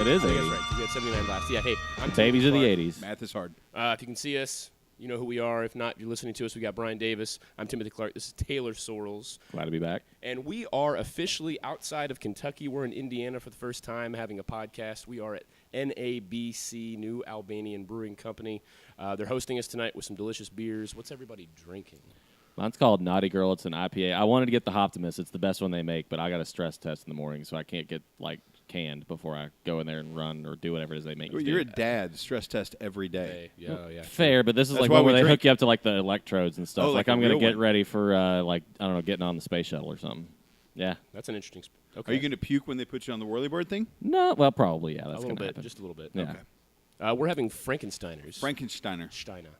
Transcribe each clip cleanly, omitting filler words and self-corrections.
It is 80. That's right. We had 79 last. Yeah, hey, I'm Babies of the Clark. 80s. Math is hard. If you can see us, you know who we are. If not, you're listening to us. We got Brian Davis. I'm Timothy Clark. This is Taylor Sorrells. Glad to be back. And we are officially outside of Kentucky. We're in Indiana for the first time having a podcast. We are at NABC, New Albanian Brewing Company. They're hosting us tonight with some delicious beers. What's everybody drinking? Mine's called Naughty Girl. It's an IPA. I wanted to get the Optimus. It's the best one they make, but I got a stress test in the morning, so I can't get canned before I go in there and run or do whatever it is they make. You're a dad. Stress test every day. Yeah. Fair, but this is That's like one where why we they drink. hook you up to like the electrodes and stuff. Oh, like I'm a going to real get one. ready for I don't know, getting on the space shuttle or something. Yeah. That's an interesting. Okay. Are you going to puke when they put you on the whirlybird thing? No, well, probably, yeah. a That's little going to bit, happen. just a little bit. Yeah. Okay. We're having Frankensteiners. Frankensteiner. Steiner,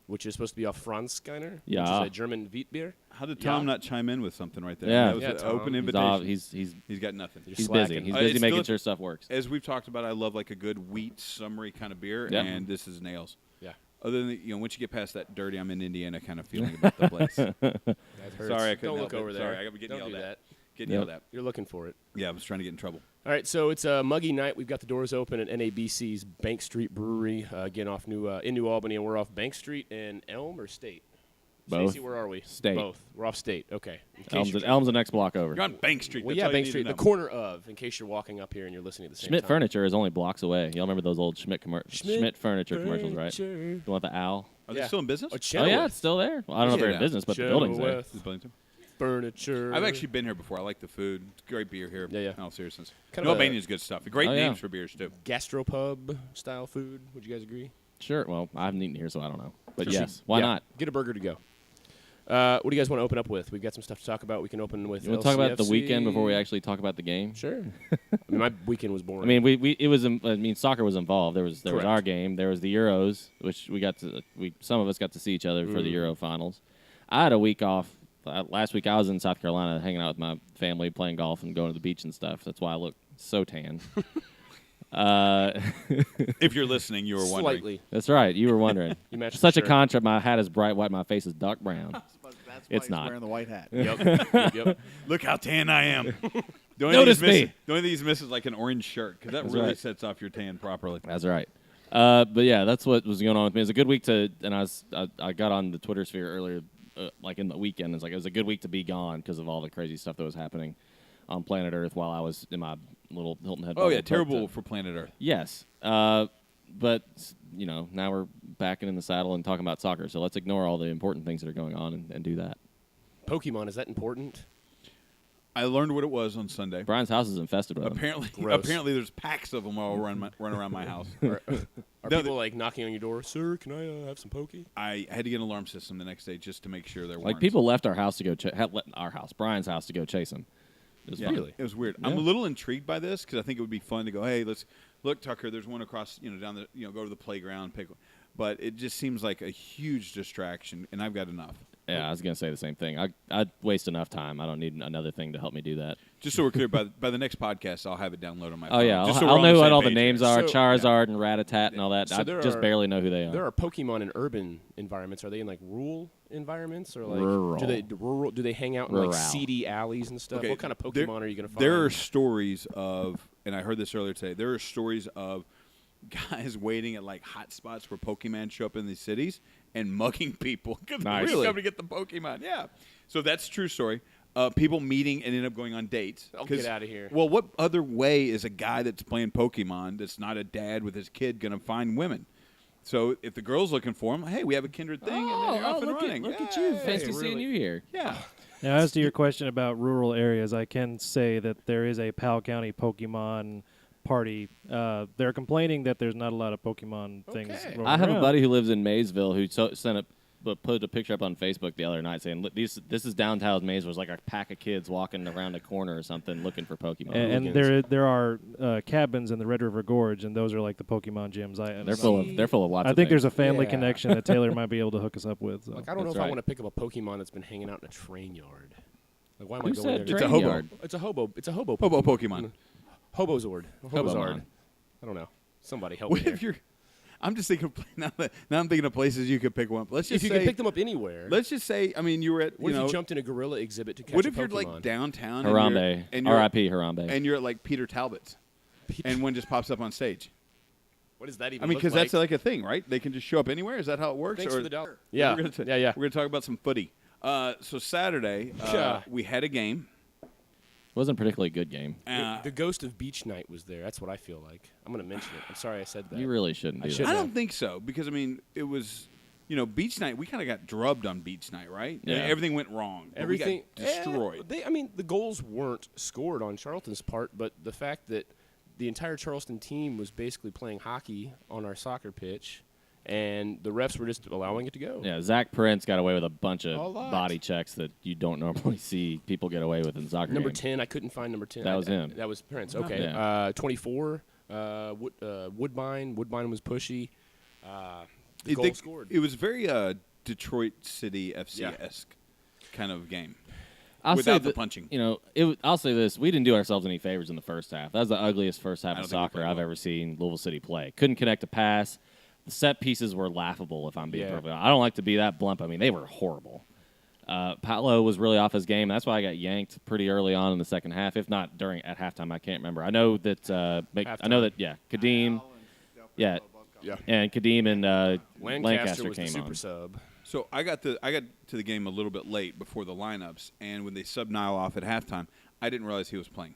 which is supposed to be a Franzsteiner, which Yeah. is a German wheat beer. How did Tom not chime in with something right there? Yeah. That was Yeah, an Tom. open He's invitation. he's He's got nothing. You're busy. slacking. He's It's busy making still- sure stuff works. As we've talked about, I love like a good wheat summery kind of beer, Yep. and this is nails. Yeah. Other than once you get past that dirty, I'm in Indiana kind of feeling about the place. That hurts. Sorry, I couldn't Don't help look it. over there. Sorry, I got getting Don't yelled do at. that. Getting Yep. yelled at. You're looking for it. Yeah, I was trying to get in trouble. All right, so it's a muggy night. We've got the doors open at NABC's Bank Street Brewery, again off in New Albany, and we're off Bank Street and Elm or State? Both. Stacey, where are we? State. Both. We're off State. Okay. In case Elm's, you're- Elm's the next block over. You're on Bank Street. Well, That's yeah, all you Bank need Street, to the know. corner of, in case you're walking up here and you're listening at the same Schmidt time. Furniture is only blocks away. Y'all remember those old Schmidt Furniture commercials, right? Furniture. The one with the owl? Are they Yeah. still in business? Oh, Oh, Chenoweth. yeah, it's still there. Well, I don't know if they're in Yeah. business, but the building's there. Chenoweth. Is Burlington? Furniture. I've actually been here before. I like the food. It's great beer here. Yeah. In all seriousness. Kind New of a- Albania's good stuff. Great Oh, yeah. names for beers, too. Gastropub style food. Would you guys agree? Sure. Well, I haven't eaten here, so I don't know. But Sure. yes, why Yeah. not? Get a burger to go. What do you guys want to open up with? We've got some stuff to talk about. We can open with You want to talk about the LCFC. weekend before we actually talk about the game? Sure. I mean, my weekend was boring. I mean, soccer was involved. There was Correct. our game. There was the Euros, which some of us got to see each other for the Euro finals. I had a week off. Last week I was in South Carolina hanging out with my family, playing golf and going to the beach and stuff. That's why I look so tan. If you're listening, you were wondering. Slightly. That's right. You were wondering. You matched Such the a shirt. contrast. My hat is bright white. My face is dark brown. That's why It's he's not. wearing the white hat. Yep. Look how tan I am. The only Notice thing he's me. missing- The only thing he's missing is like an orange shirt because that That's really right. sets off your tan properly. That's right. But yeah, that's what was going on with me. It was a good week I got on the Twitter sphere earlier, like in the weekend. It was a good week to be gone because of all the crazy stuff that was happening on planet Earth while I was in my little Hilton Head. Oh, bubble. yeah, But, terrible for planet Earth. yes. But, now we're back in the saddle and talking about soccer. So let's ignore all the important things that are going on and do that. Pokemon, is that important? I learned what it was on Sunday. Brian's house is infested with them. Apparently, there's packs of them all run around my house. Are No, people like knocking on your door? Sir, can I have some Poke? I had to get an alarm system the next day just to make sure there weren't. Like, people left our house to go Brian's house to go chase them. It was Yeah, fun. it was weird. Yeah. I'm a little intrigued by this because I think it would be fun to go, hey, let's look, Tucker. There's one across, down the, go to the playground, pick one. But it just seems like a huge distraction, and I've got enough. Yeah, I was going to say the same thing. I'd waste enough time. I don't need another thing to help me do that. Just so we're clear, by the next podcast, I'll have it downloaded on my phone. Oh, yeah. Just so we're I'll on the know what same all the page names here. are, So- Charizard and Rattata and all that. So I there just are- barely know who they are. There are Pokemon in urban environments. Are they in like rural environments or like Rural. Do they hang out in Rural. like seedy alleys and stuff? Okay, What kind of there- Pokemon are you going to find? There are stories of, and I heard this earlier today, there are stories of guys waiting at like hot spots where Pokemon show up in these cities and mugging people because Nice. they Really? come to get the Pokemon. Yeah. So that's a true story. People meeting and end up going on dates. Oh, 'Cause- get outta here. Well, what other way is a guy that's playing Pokemon that's not a dad with his kid going to find women? So if the girl's looking for him, hey, we have a kindred thing, and then you're off and running. Look at you. Yay. Fancy seeing you here. Yeah. Now, as to your question about rural areas, I can say that there is a Powell County Pokemon party. They're complaining that there's not a lot of Pokemon things. Okay. rolling I have a around. buddy who lives in Maysville who put a picture up on Facebook the other night saying, "Look, this is downtown Maysville. It's like a pack of kids walking around a corner or something looking for Pokemon." And there are cabins in the Red River Gorge, and those are like the Pokemon gyms. They're full of lots I of think things. there's a family Yeah. connection that Taylor might be able to hook us up with. So. Like I don't know That's if I right. want to pick up a Pokemon that's been hanging out in a train yard. Like why am Who I going said there? train It's a hobo. yard? It's a hobo. It's a hobo. Hobo Pokemon. Hobozord. Hobomon. I don't know. Somebody help What me. if here. you're? I'm just thinking now I'm thinking of places you could pick one. Let's just If you say, could pick them up anywhere. let's just say, I mean, you were at What you if know, you jumped in a gorilla exhibit to catch what a if you're Pokemon? like downtown, Harambe. and you're R.I.P. Harambe. and you're at like Peter Talbot's, and one just pops up on stage. What does that even I mean, look because like? that's like a thing, right? They can just show up anywhere. Is that how it works? Thanks or for the dollar. Yeah. We're gonna Yeah. We're going to talk about some footy. So Saturday, we had a game. It wasn't a particularly good game. The ghost of beach night was there. That's what I feel like. I'm going to mention it. I'm sorry I said that. You really shouldn't do that. I don't think so because, I mean, it was, beach night. We kind of got drubbed on beach night, right? Yeah. I mean, everything went wrong. Everything we got destroyed. The goals weren't scored on Charlton's part, but the fact that the entire Charleston team was basically playing hockey on our soccer pitch, and the refs were just allowing it to go. Yeah, Zach Prince got away with a bunch of A lot. body checks that you don't normally see people get away with in soccer Number games. 10, I couldn't find number 10. That was him. That was Prince. Okay. Yeah. 24, Woodbine. Woodbine was pushy. The goal scored. It was very Detroit City FC-esque kind of game. I'll without say the punching. I'll say this: we didn't do ourselves any favors in the first half. That was the ugliest first half I of don't think we soccer played I've well. ever seen Louisville City play. Couldn't connect a pass. The set pieces were laughable. If I'm being Yeah. perfectly honest. I don't like to be that blunt. I mean, they were horrible. Paolo was really off his game. That's why I got yanked pretty early on in the second half, if not at halftime. I can't remember. I know that. Kadeem. Yeah, and Kadeem and Lancaster was came the super on. sub. So I got to the game a little bit late before the lineups, and when they subbed Niall off at halftime, I didn't realize he was playing.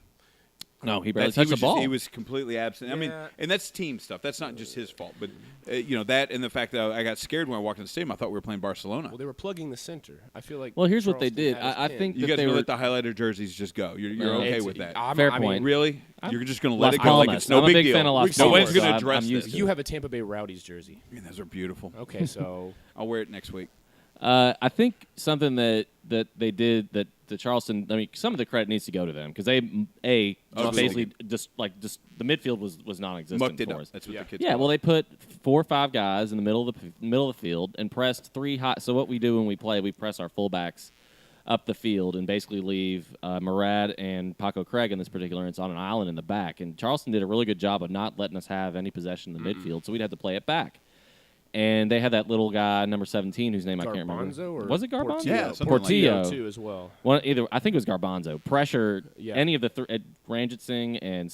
No, he barely He touched the was ball. he was completely absent. I mean, Yeah. and that's team stuff. That's not just his fault. But, that and the fact that I got scared when I walked in the stadium, I thought we were playing Barcelona. Well, they were plugging the center. I feel like. Well, here's what they Charleston did. had us I pinned. think You that guys they know were. let the highlighter jerseys just go. You're okay with that. Fair I mean, point. Really? You're just going to let Las it go like Palmas. it's no I'm a big big deal. fan of Las No one's Palmas, going so to I'm address used this. to You have a Tampa Bay Rowdies jersey. Man, those are beautiful. Okay, so I'll wear it next week. I think something that they did that the Charleston. I mean, some of the credit needs to go to them because they basically just the midfield was non-existent Mucked it for up. us. That's what the kids Yeah, call well, it. they put 4 or 5 guys in the middle of the field and pressed 3 high. So what we do when we play, we press our fullbacks up the field and basically leave Murad and Paco Craig in this particular instance on an island in the back. And Charleston did a really good job of not letting us have any possession in the midfield, so we'd have to play it back. And they had that little guy, number 17, whose name I can't remember. Garbanzo or Was it Garbanzo? Portillo? Yeah, something like Portillo too as well. I think it was Garbanzo. Pressure any of the Ranjit Singh and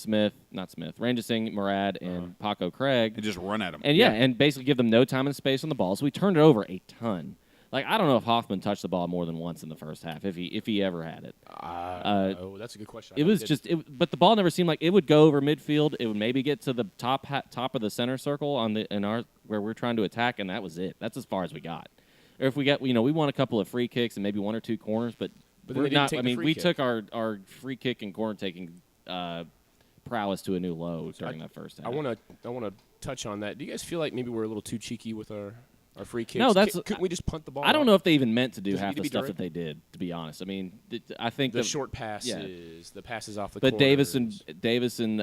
Ranjit Singh, Murad, and Paco Craig. And just run at them. And and basically give them no time and space on the ball. So we turned it over a ton. Like, I don't know if Hoffman touched the ball more than once in the first half, if he ever had it. That's a good question. It was but the ball never seemed like it would go over midfield. It would maybe get to the top of the center circle where we're trying to attack, and that was it. That's as far as we got. Or if we got, we won a couple of free kicks and maybe 1 or 2 corners, but then we're they didn't not. take I the mean, free we kick. took our free kick and corner taking prowess to a new low during that first half. I want to touch on that. Do you guys feel like maybe we're a little too cheeky with our free kicks? No, that's- couldn't we just punt the ball? I don't know if they even meant to do Does it half need to the be stuff direct? that they did. To be honest, I mean, I think the short passes, the passes off the. But corners. Davis and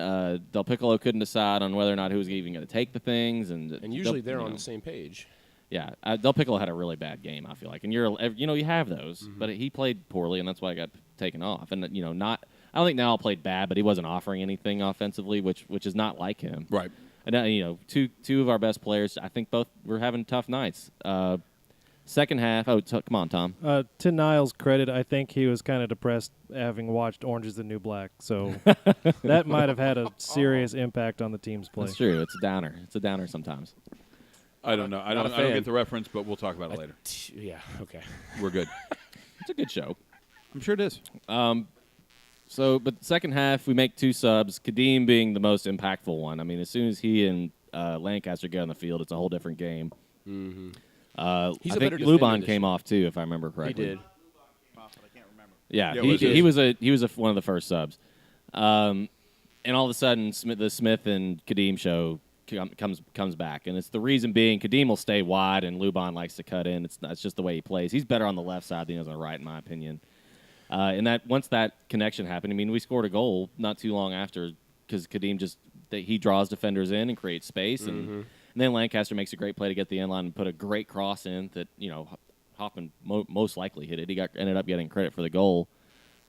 Del Piccolo couldn't decide on whether or not who was even going to take the things, and usually they're on the same page. Yeah, Del Piccolo had a really bad game. I feel like, and you have those, but he played poorly, and that's why I got taken off. And I don't think Niall played bad, but he wasn't offering anything offensively, which is not like him. Right. And two of our best players, I think both were having tough nights. Second half, come on, Tom. To Niall's credit, I think he was kind of depressed having watched Orange is the New Black, so that might have had a serious impact on the team's play. That's true. It's a downer. It's a downer sometimes. I don't know. I don't get the reference, but we'll talk about it later. Yeah. Okay. We're good. It's a good show. I'm sure it is. But second half, we make 2 subs, Kadeem being the most impactful one. I mean, as soon as he and Lancaster get on the field, it's a whole different game. Mm-hmm. I He's a think better defender Luban this came year. off, too, if I remember correctly. He did. Yeah, Yeah, he was one of the first subs. And all of a sudden, the Smith and Kadeem show comes back, and it's the reason being Kadeem will stay wide and Luban likes to cut in. It's just the way he plays. He's better on the left side than he is on the right, in my opinion. And that once that connection happened, I mean, we scored a goal not too long after because Kadeem he draws defenders in and creates space, and then Lancaster makes a great play to get the end line and put a great cross in that Hoffman most likely hit it. He ended up getting credit for the goal.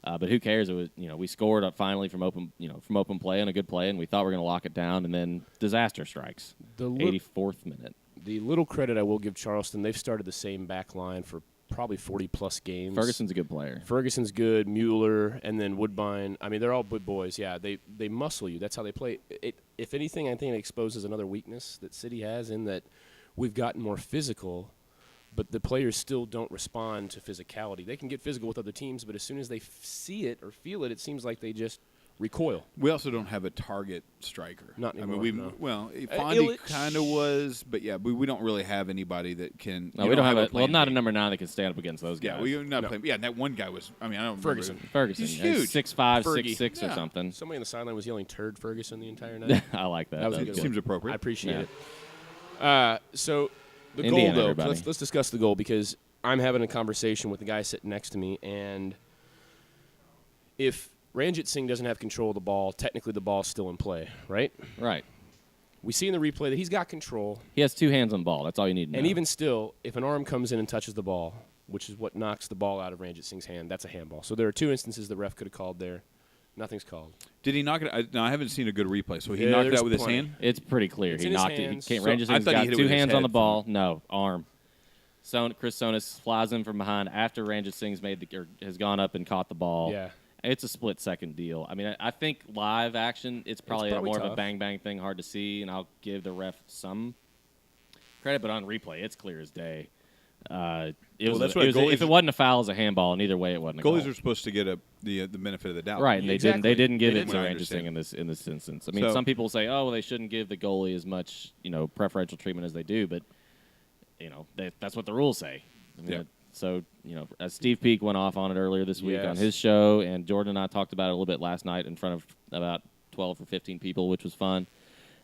But who cares? It was we scored up finally from open play and a good play, and we thought we were going to lock it down, and then disaster strikes. 84th minute. The little credit I will give Charleston, they've started the same back line for probably 40-plus games. Ferguson's a good player. Ferguson's good, Mueller, and then Woodbine. I mean, they're all good boys. Yeah, they muscle you. That's how they play. If anything, I think it exposes another weakness that City has in that we've gotten more physical, but the players still don't respond to physicality. They can get physical with other teams, but as soon as they see it or feel it, it seems like they just recoil. We also don't have a target striker. Not anymore. No. Well, Fondy kind of was, but yeah, we don't really have anybody that can. No, we don't have a well, not a number 9 that can stand up against those guys. Yeah, we're not playing. Yeah, that one guy was. I mean, I don't Ferguson. remember. Ferguson, He's huge. 6'5", Fergie. 6'6", or something. Somebody on the sideline was yelling "Turd Ferguson" the entire night. I like that. That was a That good was one. Seems appropriate. I appreciate Yeah. it. So the Indiana, goal, though. everybody. Let's discuss the goal because I'm having a conversation with the guy sitting next to me, and if Ranjit Singh doesn't have control of the ball, technically the ball's still in play, right? Right. We see in the replay that he's got control, He has 2 hands on the ball. That's all you need to know. and even still, if an arm comes in and touches the ball, which is what knocks the ball out of Ranjit Singh's hand, that's a handball. So there are 2 instances the ref could have called there. Nothing's called. Did he knock it? No, I haven't seen a good replay. So he Yeah, knocked it there's out with his plenty. hand. It's pretty clear. It's He in his knocked it. hands. He can't. So Ranjit I Singh's thought he got hit it 2 with his hands on head the ball. No, arm. Chris Sonis flies in from behind after Ranjit Singh's has gone up and caught the ball. Yeah. It's a split-second deal. I mean, I think live action, it's probably more of a tough. bang-bang thing, hard to see, and I'll give the ref some credit, but on replay, it's clear as day. If it wasn't a foul, it was a handball, and either way, it wasn't a Goalies goal. are supposed to get the benefit of the doubt. Right, and they Exactly. didn't give They it to didn't. Ranjit Singh in this instance. I mean, So- some people say, oh, well, they shouldn't give the goalie as much, preferential treatment as they do, but that's what the rules say. I mean, Yeah. So as Steve Peak went off on it earlier this week Yes. on his show, and Jordan and I talked about it a little bit last night in front of about 12 or 15 people, which was fun.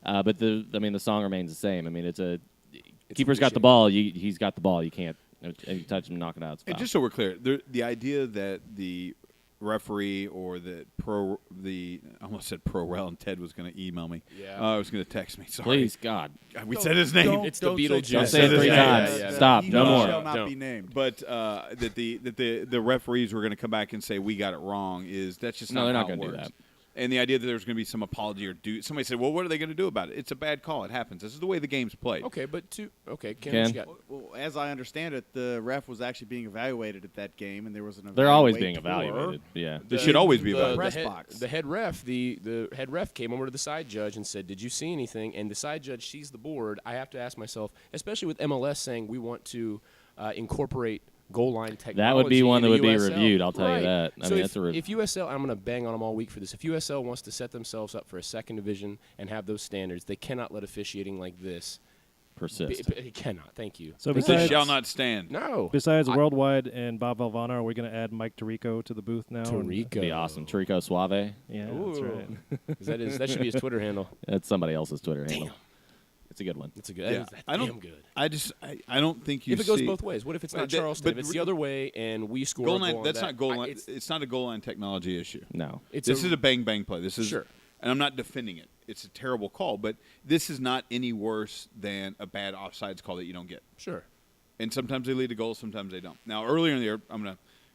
But the song remains the same. I mean, keeper's got the cliche. ball. He's got the ball. You can't you touch him, knock it out. It's And foul. just so we're clear, the idea that the referee or I almost said pro rel, and Ted was going to email me. Yeah. Was going to text me. Sorry. Please, God. We said his name. It's the Beetlejuice. Don't say it Said 3 his times. name. Yeah. Stop. He No more. shall not Don't. be named. But that the referees were going to come back and say we got it wrong that's just No, not they're not how it gonna do works. that. And the idea that there's going to be some apology or somebody said, well, what are they going to do about it? It's a bad call. It happens. This is the way the game's played. Okay, Ken, Ken? what you got? Well, as I understand it, the ref was actually being evaluated at that game, and there was an They're always evaluator. being evaluated. Yeah. They should always be the evaluated. press head, box. The head ref, the head ref came over to the side judge and said, "Did you see anything?" And the side judge sees the board. I have to ask myself, especially with MLS saying we want to incorporate goal line technology. That would be one in that the would be USL. reviewed, I'll tell you Right. that. I So mean, if, that's a if USL, I'm going to bang on them all week for this. If USL wants to set themselves up for a second division and have those standards, they cannot let officiating like this. persist. It cannot. Thank you. So This besides, shall not stand. No. besides Worldwide and Bob Valvano, are we going to add Mike Tirico to the booth now? Tirico. That'd be awesome. Trico Suave. Yeah, Ooh. that's right. That should be his Twitter handle. That's somebody else's Twitter handle. It's a good one. That's a good. Yeah. That's I don't- damn good. I don't think you If it goes see- both ways, what if it's not But that- Charleston? but If it's re- the other way and we score goal a goal line. on That's that, not goal line. it's It's not a goal line technology issue. No. This is a bang bang play. This is Sure. and I'm not defending it. It's a terrible call, but this is not any worse than a bad offsides call that you don't get. Sure. And sometimes they lead to goals, sometimes they don't. Now, earlier in the year,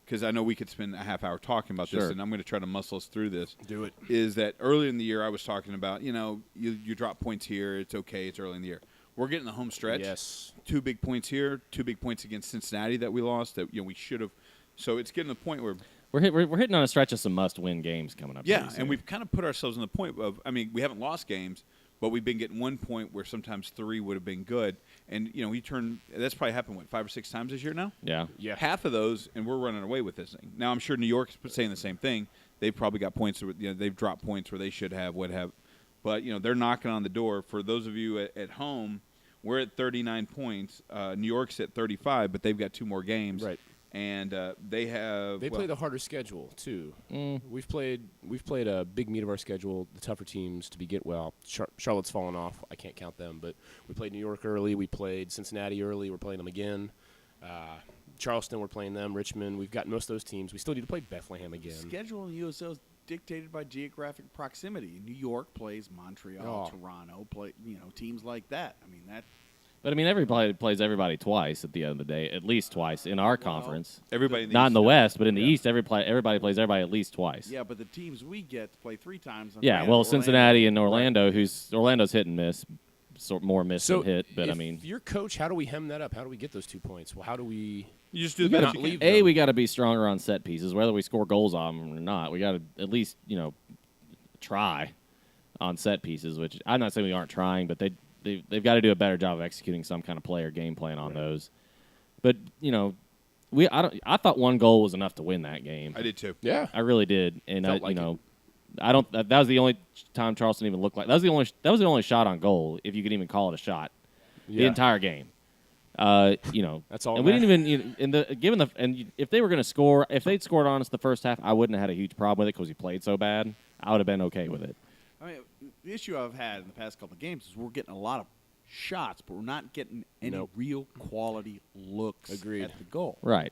because I know we could spend a half hour talking about this, Sure. and I'm going to try to muscle us through this. Do it. Is that earlier in the year I was talking about, you drop points here, it's okay, it's early in the year. We're getting the home stretch. Yes. 2 big points here, 2 big points against Cincinnati that we lost that we should have. So it's getting to the point where We're hitting on a stretch of some must-win games coming up. yeah, pretty soon. and we've kind of put ourselves in the point of, we haven't lost games, but we've been getting 1 point where sometimes 3 would have been good. And, that's probably happened, 5 or 6 times this year now? Yeah. Yeah. Half of those, and we're running away with this thing. Now, I'm sure New York's saying the same thing. They've probably got points, they've dropped points where they should have, would have. But, they're knocking on the door. For those of you at home, we're at 39 points. New York's at 35, but they've got 2 more games. Right. And they have. They play the harder schedule too. Mm. We've played a big meat of our schedule. The tougher teams to begin. Well, Charlotte's fallen off. I can't count them, but we played New York early. We played Cincinnati early. We're playing them again. Charleston, we're playing them. Richmond, we've got most of those teams. We still need to play Bethlehem again. Schedule in USL is dictated by geographic proximity. New York plays Montreal, Oh. Toronto, teams like that. That. But, everybody plays everybody twice at the end of the day, at least twice in our conference. Everybody in the Not in East the does. West, but in the Yeah. East, everybody plays everybody at least twice. Yeah, but the teams we get to play 3 times. Yeah, well, Cincinnati and Orlando, Orlando's hit and miss. more miss So than hit. But I if mean, you're coach, how do we hem that up? How do we get those 2 points? Well, how do we You just do the not best you leave can. them? we got to be stronger on set pieces, whether we score goals on them or not. We got to at least try on set pieces. Which I'm not saying we aren't trying, but they've got to do a better job of executing some kind of play or game plan on those. But I thought one goal was enough to win that game. I did too. Yeah. I really did, and Felt like it. I don't. That was the only time Charleston even looked like that was the only shot on goal, if you could even call it a shot, the entire game. That's all. And we didn't even if they were going to score, if they'd scored on us the first half, I wouldn't have had a huge problem with it because he played so bad. I would have been okay with it. I mean, the issue I've had in the past couple of games is we're getting a lot of shots, but we're not getting any real quality looks Agreed. at the goal. Right.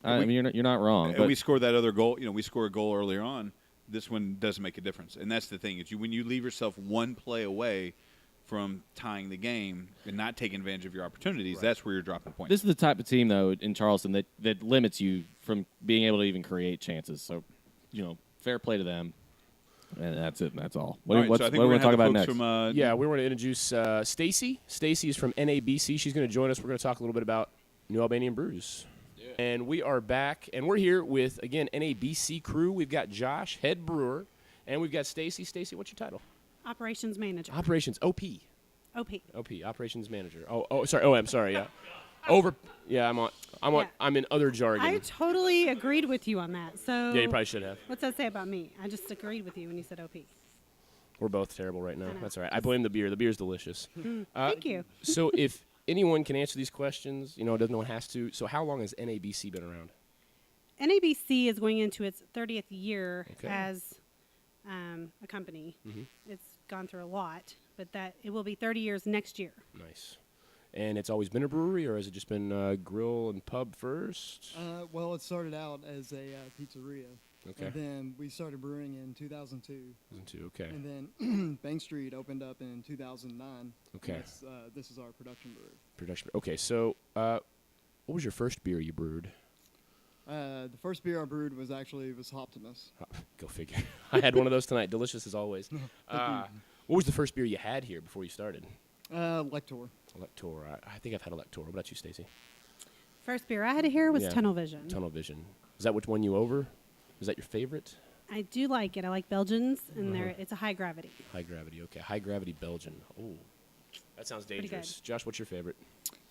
I mean, you're not wrong. And But we scored that other goal. We scored a goal earlier on. This one doesn't make a difference, and that's the thing. Is when you leave yourself one play away from tying the game and not taking advantage of your opportunities, that's where you're dropping points. this is the type of team, though, in Charleston that limits you from being able to even create chances. So, fair play to them. And that's it. And that's all. What do we want to talk about next? From, Yeah, we want to introduce Stacy. Stacy is from NABC. She's going to join us. We're going to talk a little bit about New Albanian Brews. Yeah. And we are back, and we're here with, again, NABC crew. We've got Josh, head brewer, and we've got Stacy. Stacy, what's your title? Operations manager. Operations, OP. OP. Operations manager. Sorry. I'm sorry. Yeah. I'm in other jargon. I totally agreed with you on that. So Yeah, you probably should have. What's that say about me? I just agreed with you when you said OP. We're both terrible right now. I know. That's all right. I blame the beer. The beer's delicious. Thank you. So if anyone can answer these questions, doesn't no one has to. So how long has NABC been around? NABC is going into its 30th year Okay. as a company. Mhm. It's gone through a lot, but that it will be 30 years next year. Nice. And it's always been a brewery, or has it just been grill and pub first? Well, it started out as a pizzeria. Okay. And then we started brewing in 2002. Okay. And then Bank Street opened up in 2009. Okay. This is our production brewery. Production. Okay. So, what was your first beer you brewed? The first beer I brewed was Hoptimus. Go figure. I had one of those tonight. Delicious as always. What was the first beer you had here before you started? Lector. Elector. I think I've had Elector. What about you, Stacy? First beer I had here was Yeah. Tunnel Vision. Tunnel Vision. Is that which one you over? Is that your favorite? I do like it. I like Belgians, and it's a high gravity. High gravity. Okay. High gravity Belgian. Oh, that sounds Pretty dangerous. Josh, what's your favorite?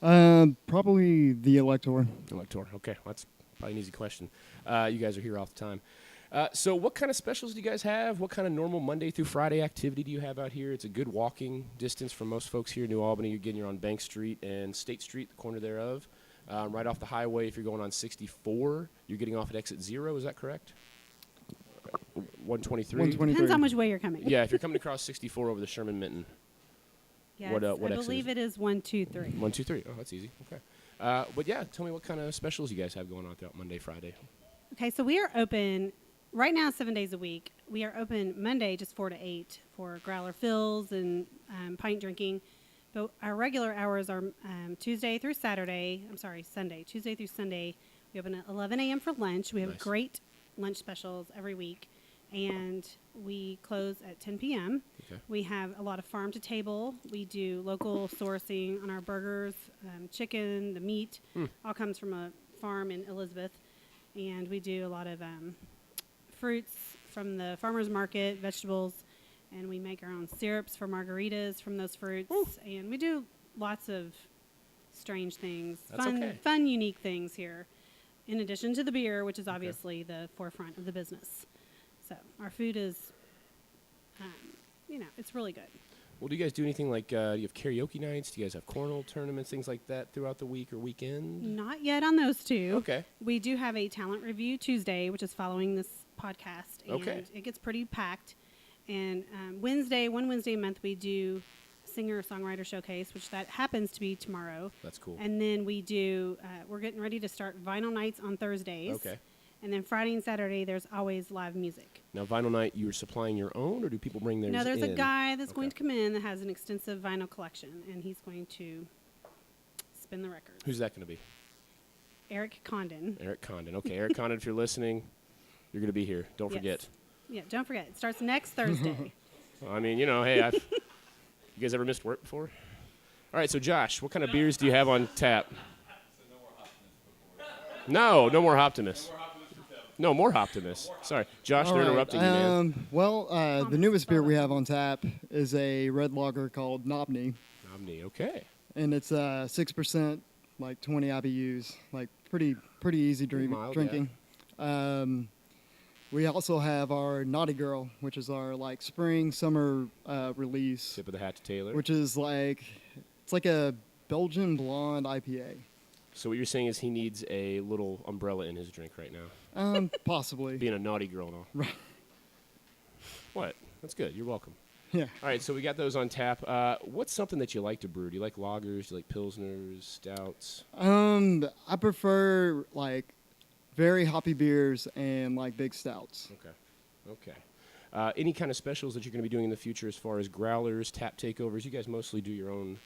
Probably the Elector. Elector. Okay, well, that's probably an easy question. You guys are here all the time. So what kind of specials do you guys have? What kind of normal Monday through Friday activity do you have out here? It's a good walking distance from most folks here in New Albany. You're on Bank Street and State Street, the corner thereof. Right off the highway, if you're going on 64, you're getting off at exit 0. Is that correct? 123? Depends on which way you're coming. Yeah, if you're coming across 64 over the Sherman-Minton. Yes, what I exit believe is it is 123. 123. Oh, that's easy. Okay. But yeah, tell me what kind of specials you guys have going on throughout Monday, Friday. Okay, so we are open right now 7 days a week. We are open Monday just 4 to 8 for growler fills and pint drinking. But our regular hours are Sunday through Sunday. We open at 11 a.m. for lunch. We have Nice. great lunch specials every week. And we close at 10 p.m. Okay. We have a lot of farm to table. We do local sourcing on our burgers, chicken, the meat, all comes from a farm in Elizabeth. And we do a lot of fruits from the farmer's market, vegetables, and we make our own syrups for margaritas from those fruits. Ooh. And we do lots of strange things, That's okay. fun, unique things here, in addition to the beer, which is obviously the forefront of the business. So our food is, it's really good. Well, do you guys do anything like, do you have karaoke nights? Do you guys have cornhole tournaments, things like that throughout the week or weekend? Not yet on those two. Okay. We do have a talent review Tuesday, which is following this podcast. And Okay. it gets pretty packed. And one Wednesday a month, we do singer-songwriter showcase, which that happens to be tomorrow. That's cool. And then we do, we're getting ready to start vinyl nights on Thursdays. Okay. And then Friday and Saturday, there's always live music. Now, vinyl night, you are supplying your own, or do people bring theirs No, there's in? a guy that's Okay. going to come in that has an extensive vinyl collection, and he's going to spin the record. Who's that going to be? Eric Condon. Eric Condon. Okay, Eric Condon, if you're listening, you're going to be here. Don't Yes. forget. Yeah, don't forget. It starts next Thursday. I mean, hey, You guys ever missed work before? All right, so Josh, what kind of beers do you have on tap? No more Optimus. No, more Optimus. Sorry, Josh, All they're right, interrupting you, man. The newest beer we have on tap is a red lager called Nobney, Okay. and it's 6%, like 20 IBUs, like pretty easy Mild, drinking. We also have our Naughty Girl, which is our like spring summer release, Tip of the hat to Taylor. which is it's like a Belgian blonde IPA. So what you're saying is he needs a little umbrella in his drink right now. Possibly. Being a naughty girl and all. Right. What? That's good. You're welcome. Yeah. All right, so we got those on tap. What's something that you like to brew? Do you like lagers? Do you like pilsners, stouts? I prefer like very hoppy beers and like big stouts. Okay. Any kind of specials that you're going to be doing in the future as far as growlers, tap takeovers? You guys mostly do your own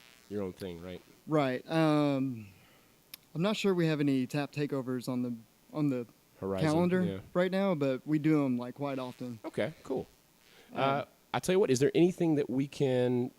thing, right? Right. I'm not sure we have any tap takeovers on the Horizon. calendar Yeah. right now, but we do them like quite often. Okay, cool. I tell you what, is there anything that we can,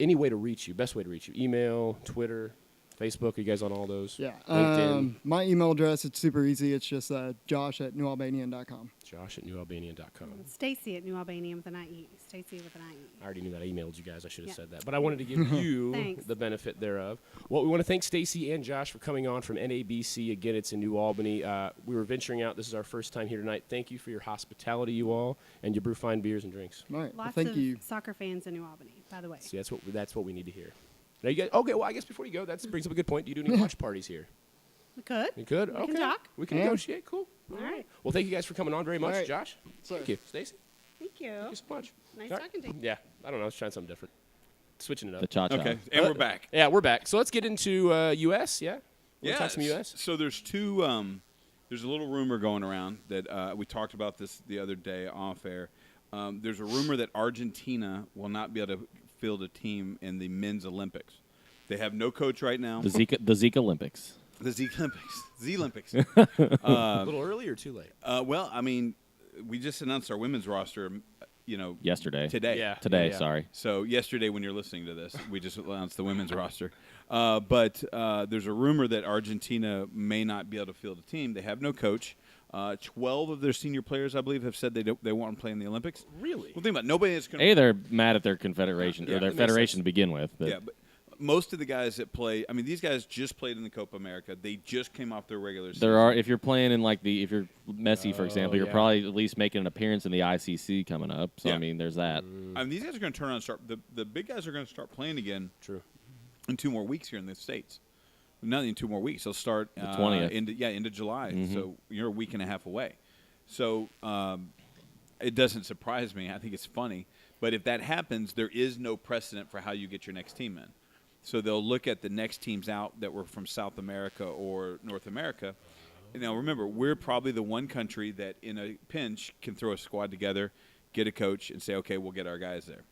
any way to reach you, best way to reach you? Email, Twitter, Facebook, are you guys on all those? Yeah. LinkedIn. My email address, it's super easy. It's just josh@newalbanian.com. Josh@newalbanian.com. Stacy at New Albany with an IE. Stacy with an IE. I already knew that. I emailed you guys. I should have Yeah. said that. But I wanted to give you Thanks. the benefit thereof. Well, we want to thank Stacy and Josh for coming on from NABC. Again, it's in New Albany. We were venturing out. This is our first time here tonight. Thank you for your hospitality, you all, and you brew fine beers and drinks. All right. Well, Lots thank of you. soccer fans in New Albany, by the way. See, that's what we need to hear. Now you guys, okay, well, I guess before you go, that brings up a good point. Do you do any watch parties here? We could. You could? We Okay. can talk. We can Yeah. negotiate. Cool. All right. Well, thank you guys for coming on very much. All right. Josh? Sorry. Thank you. Stacy? Thank you. Thank you so much. Nice All right. talking to you. Yeah. I don't know. I was trying something different. Switching it up. The cha-cha. Okay, and we're back. Yeah, we're back. So let's get into U.S., yeah? Wanna talk some U.S.? So there's two. There's a little rumor going around that we talked about this the other day off air. There's a rumor that Argentina will not be able to field a team in the men's Olympics. They have no coach right now. The Zika Olympics. The Z Olympics. Z Olympics. A little early or too late? Well, I mean, we just announced our women's roster. Yesterday. Today. Yeah. Today, yeah. sorry. So yesterday, when you're listening to this, we just announced the women's roster. But there's a rumor that Argentina may not be able to field a team. They have no coach. 12 of their senior players, I believe, have said they want to play in the Olympics. Really? Well, think about it. Nobody is going A, they're mad at their confederation Yeah, or their that makes federation sense. to begin with. But Yeah, but most of the guys that play, I mean, these guys just played in the Copa America. They just came off their regular season. there are, if you're playing in if you're Messi, for example, you're yeah. probably at least making an appearance in the ICC coming up. So Yeah. I mean, there's that. I mean, these guys are going to turn around and start. The big guys are going to start playing again. True. In 2 more weeks here in the States. Not in 2 more weeks. They'll start The 20th. into July. Mhm. So you're a week and a half away. So it doesn't surprise me. I think it's funny. But if that happens, there is no precedent for how you get your next team in. So they'll look at the next teams out that were from South America or North America. Now, remember, we're probably the one country that in a pinch can throw a squad together, get a coach, and say, okay, we'll get our guys there.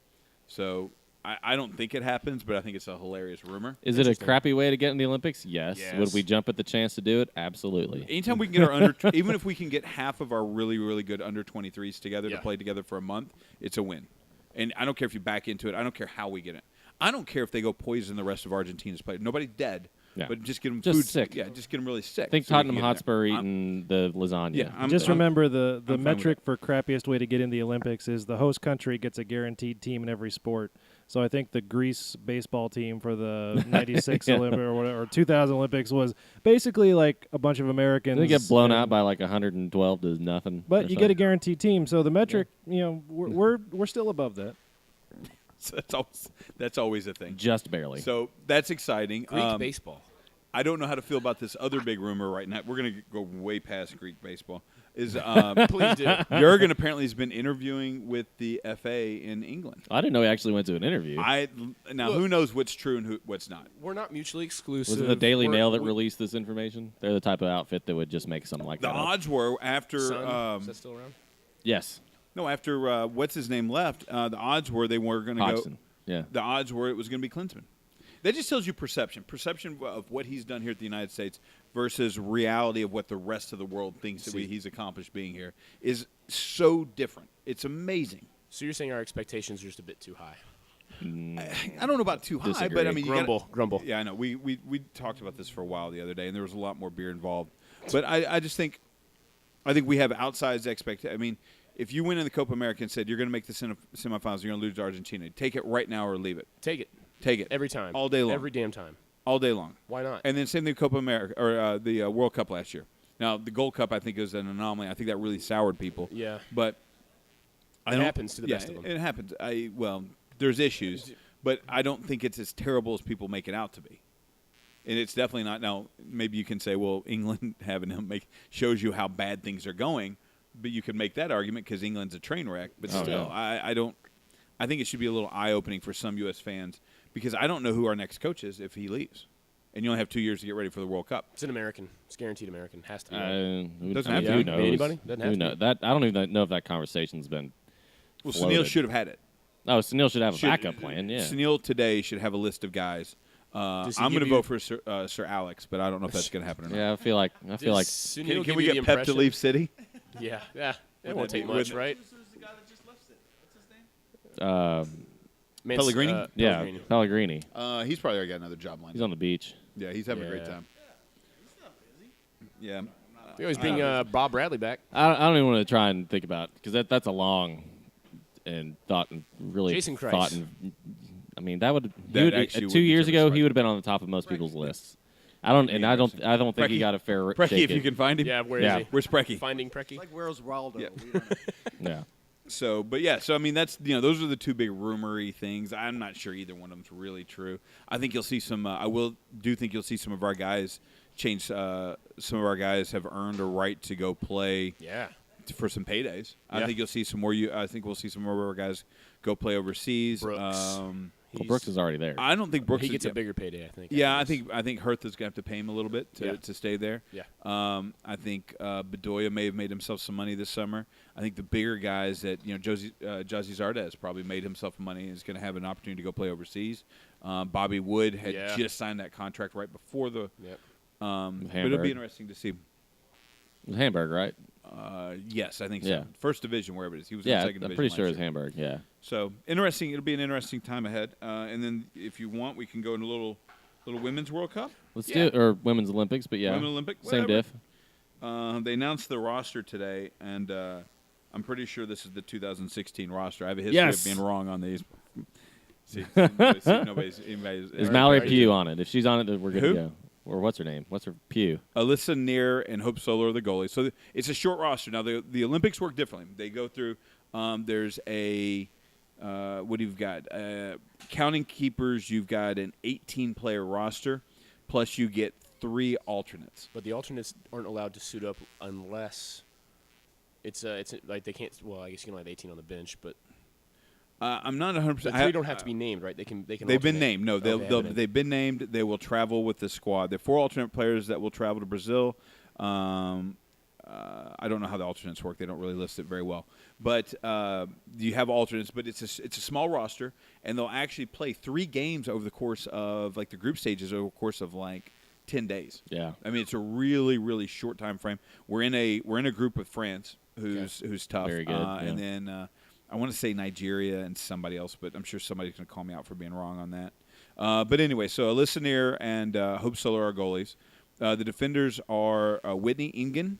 So I don't think it happens, but I think it's a hilarious rumor. Is it a crappy way to get in the Olympics? Yes. Yes. Would we jump at the chance to do it? Absolutely. Anytime we can get our even if we can get half of our really, really good under 23s together Yeah. to play together for a month, it's a win. And I don't care if you back into it. I don't care how we get it. I don't care if they go poison the rest of Argentina's players. Nobody's dead, Yeah. but just get them Just food sick. Yeah, just get them really sick. I think so we can Tottenham get in there. Hotspur I'm- eating the lasagna. Yeah, Just remember the fine with metric it. for crappiest way to get in the Olympics is the host country gets a guaranteed team in every sport. So I think the Greece baseball team for the 96 Yeah. Olympic or whatever, or 2000 Olympics was basically like a bunch of Americans. They get blown and- out by like 112 to nothing. But or you get a something. guaranteed team. So the metric, we're still above that. So that's always a thing. Just barely. So that's exciting. Greek baseball. I don't know how to feel about this other big rumor right now. We're going to go way past Greek baseball. Is Please do. Jurgen apparently has been interviewing with the FA in England. I didn't know he actually went to an interview. Now who knows what's true and what's not? We're not mutually exclusive. Was it the Daily We're- Mail that we- released this information? They're the type of outfit that would just make something like The that up. odds were after Sun? Is that still around? Yes. after what's his name left. The odds were they were going to go. Hodgson. Yeah. The odds were it was going to be Klinsmann. That just tells you perception of what he's done here at the United States versus reality of what the rest of the world thinks that he's accomplished being here is so different. It's amazing. So you're saying our expectations are just a bit too high? I don't know about too high, Disagree. but I mean, Grumble. Yeah, I know. We talked about this for a while the other day, and there was a lot more beer involved. But I just think we have outsized expectations. I mean, if you win in the Copa America and said you're going to make the semifinals, you're going to lose to Argentina, take it right now or leave it. Take it. Take it Every time. all day long. Every damn time. All day long. Why not? And then same thing with Copa America or the World Cup last year. Now the Gold Cup I think is an anomaly. I think that really soured people. Yeah. But it happens to the best of them. It happens. There's issues, but I don't think it's as terrible as people make it out to be. And it's definitely not. Now, maybe you can say, well, England having him shows you how bad things are going, but you could make that argument because England's a train wreck. But still, I don't. I think it should be a little eye-opening for some U.S. fans because I don't know who our next coach is if he leaves. And you only have 2 years to get ready for the World Cup. It's an American. It's guaranteed American. Has to be. Doesn't have to be. Who knows? Anybody? Doesn't have Who to knows? be. That I don't even know if that conversation's been. Well, floated. Sunil should have had it. Oh, Sunil should have a backup plan. Yeah. Sunil today should have a list of guys. I'm going to vote for Sir Alex, but I don't know if that's going to happen or not. Yeah, I feel like. Can we get Pep to leave City? Yeah. It won't take much, right? Pellegrini? Yeah, Pellegrini. He's probably already got another job lined. He's on the beach. Yeah, he's having a great time. Yeah. We always bring Bob Bradley back. I don't even want to try and think about because that's a long and thought and really Jason Christ. thought and I mean that would actually 2 would years be ago terrific. he would have been on the top of most people's lists. I don't think Preki. he got a fair Preki, shake if you can find him. Yeah, where is he? Where's Preki? Finding Preki. Like where's Waldo? Yeah. We don't know. Yeah. So I mean that's those are the two big rumory things. I'm not sure either one of them's really true. I think you'll see some. Think you'll see some of our guys change. Some of our guys have earned a right to go play. Yeah. For some paydays. Yeah. I think you'll see some more. I think we'll see some more of our guys go play overseas. Brooks. Well, Brooks is already there. I don't think Brooks. He gets a bigger payday, I think. Yeah, I think Hertha is gonna have to pay him a little bit to stay there. Yeah. I think Bedoya may have made himself some money this summer. I think the bigger guys that Josie Zardes probably made himself money and is going to have an opportunity to go play overseas. Bobby Wood had just signed that contract right before the. Yep. But it'll be interesting to see. Hamburg, right? Yes, I think so. Yeah. First division, wherever it is. He was in second division. I'm pretty sure last it's year. Hamburg. Yeah. So interesting. It'll be an interesting time ahead. And then if you want, we can go into a little women's World Cup. Let's do it, or women's Olympics, but yeah, Women's Olympic, same whatever. diff. They announced the roster today, and I'm pretty sure this is the 2016 roster. I have a history of being wrong on these. Nobody's Is Mallory Pugh on it? If she's on it, then we're good Who? to go. Or what's her name? What's her Pugh? Alyssa Neer and Hope Solo are the goalies. So it's a short roster. Now, the Olympics work differently. They go through there's a what do you've got? Counting keepers, you've got an 18-player roster, plus you get 3 alternates. But the alternates aren't allowed to suit up unless it's like they can't. Well, I guess you can only have 18 on the bench, but I'm not 100%. the 3 don't have to be named, right? They can. They've alternate. been named. No, Okay, they've been named. They will travel with the squad. There are 4 alternate players that will travel to Brazil. I don't know how the alternates work. They don't really list it very well. But you have alternates, but it's a small roster, and they'll actually play 3 games over the course of the group stages over the course of 10 days. Yeah. I mean, it's a really, really short time frame. We're in a group with France, who's tough. Very good, And then I want to say Nigeria and somebody else, but I'm sure somebody's going to call me out for being wrong on that. But anyway, so Alyssa Neer and Hope Solar are goalies. The defenders are Whitney Ingen,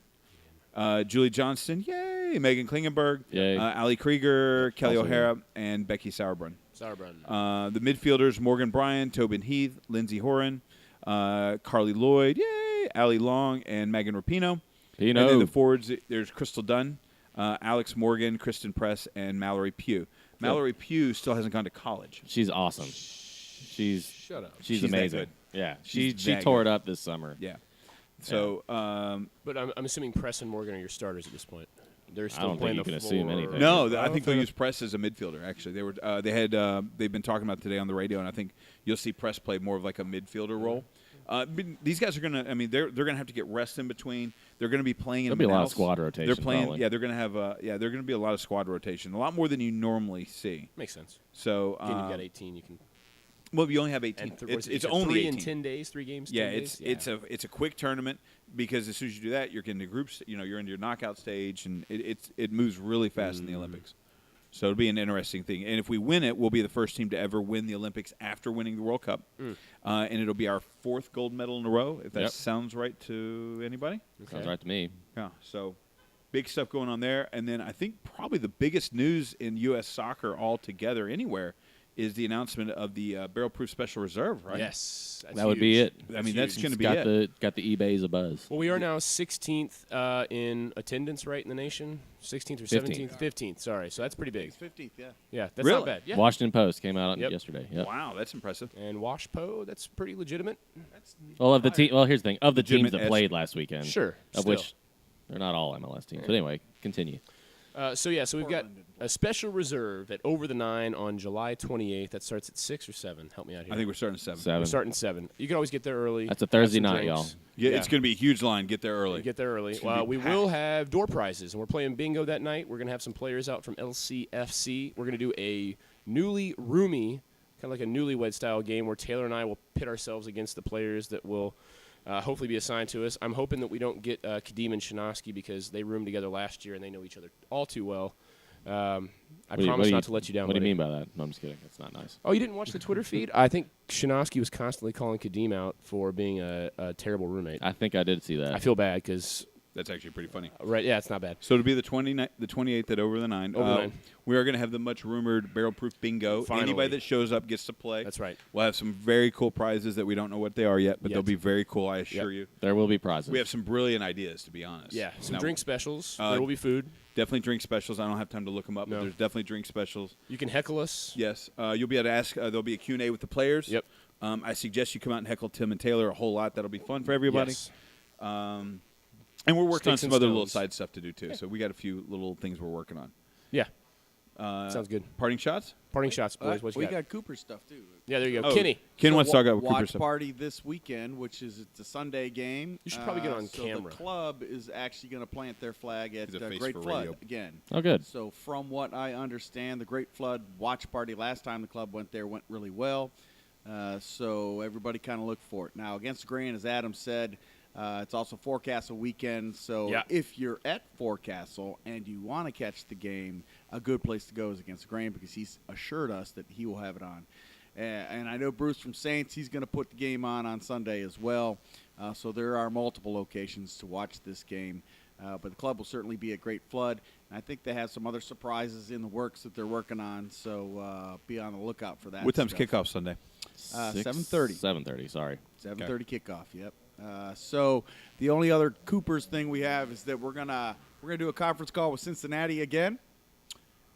Julie Johnston, yay, Megan Klingenberg, Yay. Ali Krieger, Kelly Also O'Hara, and Becky Sauerbrunn. Sauerbrunn. The midfielders, Morgan Bryan, Tobin Heath, Lindsay Horan, Carly Lloyd, yay, Allie Long, and Megan Rapinoe. And then the forwards, there's Crystal Dunn, Alex Morgan, Kristen Press, and Mallory Pugh. Mallory Pugh still hasn't gone to college. She's awesome. She's Shut up. She's She's that amazing. good. Yeah. She's She that tore good. it up this summer. Yeah. So, But I'm assuming Press and Morgan are your starters at this point. They're I still don't playing think you the can assume floor. anything. no, I think they'll use Press as a midfielder. Actually, they've been talking about today on the radio, and I think you'll see Press play more of a midfielder role. But these guys are gonna. I mean, they're gonna have to get rest in between. They're gonna be playing. There'll be a lot of squad rotation. They're playing. Probably. Yeah, they're gonna have. They're gonna be a lot of squad rotation. A lot more than you normally see. Makes sense. So, Again, you've got 18. You can. well, you only have 18. And it's only 3 18. in 10 days. 3 games. Yeah, 10 days? it's a quick tournament because as soon as you do that, you're getting the groups. You're into your knockout stage, and it moves really fast in the Olympics. So it'll be an interesting thing. And if we win it, we'll be the first team to ever win the Olympics after winning the World Cup. And it'll be our 4th gold medal in a row, if that sounds right to anybody. Okay. Sounds right to me. Yeah, so big stuff going on there. And then I think probably the biggest news in U.S. soccer altogether anywhere is the announcement of the barrel-proof special reserve, right? Yes. That's That would be huge. it. I mean, that's going to be got it. Got the eBay's a buzz. Well, we are now 16th in attendance, right, in the nation? 16th or 17th? 15th, sorry. So that's pretty big. It's 15th, yeah. Yeah, that's Really? not bad. Yeah. Washington Post came out Yep. yesterday. Yep. Wow, that's impressive. And Washpo, that's pretty legitimate. Well, here's the thing. Of the teams that Legitimate-esque. played last weekend, Sure, of still. which they're not all MLS teams. But anyway, continue. So we've got a special reserve at Over the 9 on July 28th. That starts at 6 or 7. Help me out here. I think we're starting at 7. We're starting at 7. You can always get there early. That's a Thursday have some night, y'all. drinks. Yeah, it's going to be a huge line. Get there early. Get there early. gonna be We packed. will have door prizes, and we're playing bingo that night. We're going to have some players out from LCFC. We're going to do a newly roomy, kind of like a newlywed-style game where Taylor and I will pit ourselves against the players that will hopefully be assigned to us. I'm hoping that we don't get Kadim and Shinosky because they roomed together last year, and they know each other all too well. I promise not to let you down. What do you buddy. mean by that? No, I'm just kidding. That's not nice. Oh, you didn't watch the Twitter feed? I think Shinosky was constantly calling Kadim out for being a terrible roommate. I think I did see that. I feel bad because, That's actually pretty funny. it's not bad. So to be the 28th at Over the 9. Over the 9. We are going to have the much-rumored barrel-proof bingo. Finally. Anybody that shows up gets to play. That's right. We'll have some very cool prizes that we don't know what they are yet, but Yet. they'll be very cool, I assure you. There will be prizes. We have some brilliant ideas, to be honest. Yeah, some Now, drink specials. uh, There will be food. Definitely drink specials. I don't have time to look them up, No. but there's definitely drink specials. You can heckle us. Yes. You'll be able to ask. There'll be a Q&A with the players. Yep. I suggest you come out and heckle Tim and Taylor a whole lot. That'll be fun for everybody. Yes. And we're working on Sticks some and other little stones. side stuff to do, too. So we got a few little things we're working on. Yeah. Sounds good. Parting shots? Parting shots, boys. What you we got? got Cooper stuff, too. Yeah, there you go. Oh, Kenny. Ken So wants to talk about watch Cooper stuff. party this weekend, which is it's a Sunday game. You should probably get on so camera. The club is actually going to plant their flag at He's a face Great for Flood radio. again. Oh, good. So from what I understand, the Great Flood watch party last time the club went there went really well. So everybody kind of looked for it. Now against the Grain, as Adam said, it's also Forecastle weekend. So Yeah. if you're at Forecastle and you want to catch the game, a good place to go is against the Grain because he's assured us that he will have it on. And I know Bruce from Saints, he's going to put the game on Sunday as well. So there are multiple locations to watch this game. But the club will certainly be a Great Flood. And I think they have some other surprises in the works that they're working on. So be on the lookout for that. What time's stuff. kickoff Sunday? 7:30. 7:30. Sorry. 7:30 kickoff. Yep. So the only other Coopers thing we have is that we're gonna do a conference call with Cincinnati again,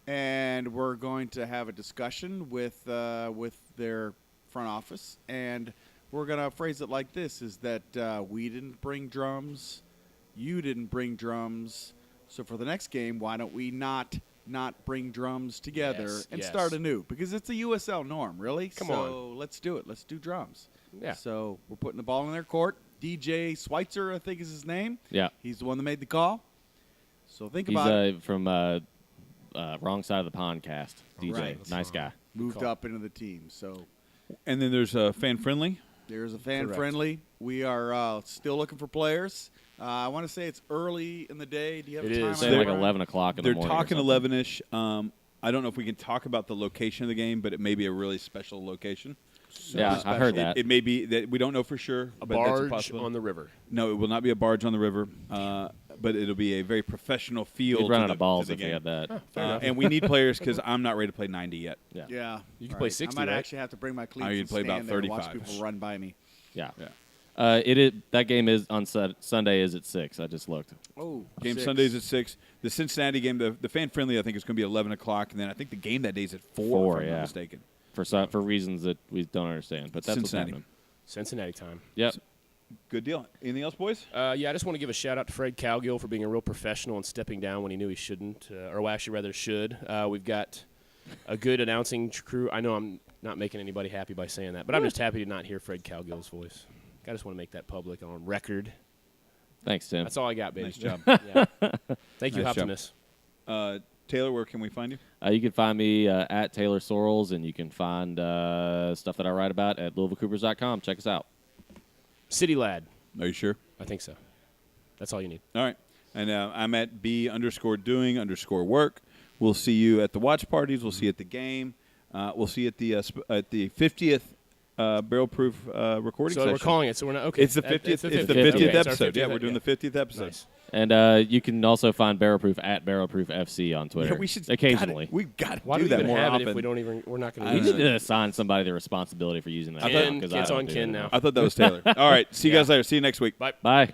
and we're going to have a discussion with their front office, and we're gonna phrase it like this: is that we didn't bring drums, you didn't bring drums, so for the next game, why don't we not bring drums together Yes, and yes. start anew? Because it's a USL norm, really. Come so let's do it. Let's do drums. Yeah. So we're putting the ball in their court. DJ Schweitzer, I think is his name. Yeah. He's the one that made the call. So think He's about it. from Wrong Side of the Pond cast. DJ. Right. Nice guy. Moved call. up into the team. So And then there's a fan-friendly. there's a fan Correct. friendly. We are still looking for players. I want to say it's early in the day. Do you have It a time? is. on Saying that, like Brian? 11 o'clock in the They're morning. or talking something. 11-ish. I don't know if we can talk about the location of the game, but it may be a really special location. Yeah, I've heard that. It may be that we don't know for sure. A but that's a barge possibility. on the river. No, it will not be a barge on the river, but it'll be a very professional feel. We'd run to out the, of balls to the if they game. had that. And we need players because I'm not ready to play 90 yet. Yeah. Yeah. You can All play right. 60, I might right? actually have to bring my cleats you'd and play about stand there and watch 35. people run by me. Yeah. Yeah. That game is on Sunday is at 6. I just looked. Oh, Game 6. Sundays at 6. The Cincinnati game, the fan-friendly, I think is going to be 11 o'clock, and then I think the game that day is at 4, 4, if I'm yeah. not mistaken. For reasons that we don't understand, but that's Cincinnati. what's happening. Cincinnati time. Yep. Good deal. Anything else, boys? I just want to give a shout out to Fred Cowgill for being a real professional and stepping down when he knew he shouldn't, or well, actually rather should. We've got a good announcing crew. I know I'm not making anybody happy by saying that, but I'm just happy to not hear Fred Cowgill's voice. I just want to make that public on record. Thanks, Tim. That's all I got, baby. Nice job. Yeah. Thank you, Nice job. Optimus. Taylor, where can we find you? You can find me at Taylor Sorrells, and you can find stuff that I write about at LouisvilleCoopers.com. Check us out. City Lad. Are you sure? I think so. That's all you need. All right. And I'm at B_doing_work. We'll see you at the watch parties. We'll see you at the game. We'll see you at the 50th barrel proof recording So session. we're calling it. So we're not okay. It's the 50th. It's the 50th Okay, it's our episode. 50th, Yeah, we're doing the 50th episode. Nice. And you can also find Barrel Proof at Barrel Proof FC on Twitter. Yeah, we should occasionally. We've got to Why do do we that even more have often. it if we don't even? We're not going We to need use it. to assign somebody the responsibility for using that. Ken, because Ken's I don't on do Ken it now. I thought that was Taylor. All right. See you guys later. See you next week. Bye. Bye.